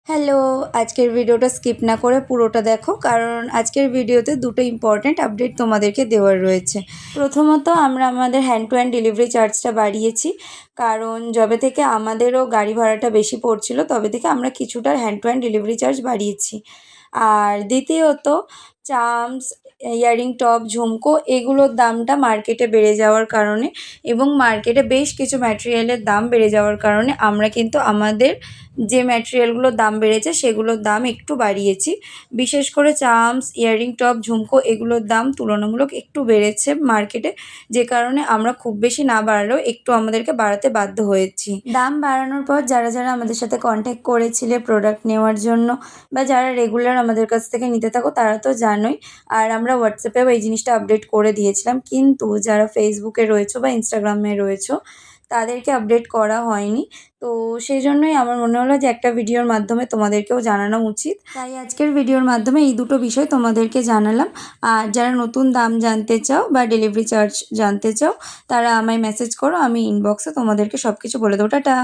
Hello, আজকের ভিডিওটা skip না করে পুরোটা দেখো, কারণ আজকের ভিডিওতে দুটো ইম্পর্ট্যান্ট আপডেট তোমাদেরকে দেওয়ার রয়েছে। প্রথমত, আমরা আমাদের হ্যান্ড টু হ্যান্ড ডেলিভারি চার্জটা বাড়িয়েছি, কারণ যবে থেকে আমাদেরও গাড়ি ভাড়াটা বেশি পড়ছিল তবে থেকে আমরা কিছুটা hand to hand delivery charge বাড়িয়েছি। আর দ্বিতীয়ত, চামস, ইয়ারিং টপ, ঝুমকো এগুলোর দামটা মার্কেটে বেড়ে যাওয়ার কারণে এবং মার্কেটে বেশ কিছু ম্যাটেরিয়ালের দাম বেড়ে যাওয়ার কারণে আমরা কিন্তু আমাদের যে ম্যাটেরিয়ালগুলোর দাম বেড়েছে সেগুলোর দাম একটু বাড়িয়েছি। বিশেষ করে চামস, ইয়ারিং টপ, ঝুমকো এগুলোর দাম তুলনামূলক একটু বেড়েছে মার্কেটে, যে কারণে আমরা খুব বেশি না বাড়লেও একটু আমাদেরকে বাড়াতে বাধ্য হয়েছি। দাম বাড়ানোর পর যারা যারা আমাদের সাথে কন্ট্যাক্ট করেছিলে প্রোডাক্ট নেওয়ার জন্য বা যারা রেগুলার আমাদের কাছ থেকে নিতে থাকো তারা তো জানোই। আর আমরা হোয়াটসঅ্যাপেও এই জিনিসটা আপডেট করে দিয়েছিলাম, কিন্তু যারা ফেসবুকে রয়েছো বা ইনস্টাগ্রামে রয়েছো তাদেরকে আপডেট করা হয়নি। তো সেই জন্যই আমার মনে হলো যে একটা ভিডিওর মাধ্যমে তোমাদেরকেও জানানো উচিত, তাই আজকের ভিডিওর মাধ্যমে এই দুটো বিষয় তোমাদেরকে জানালাম। আর যারা নতুন দাম জানতে চাও বা ডেলিভারি চার্জ জানতে চাও তারা আমায় মেসেজ করো, আমি ইনবক্সে তোমাদেরকে সব কিছু বলে দেবো। টাটা।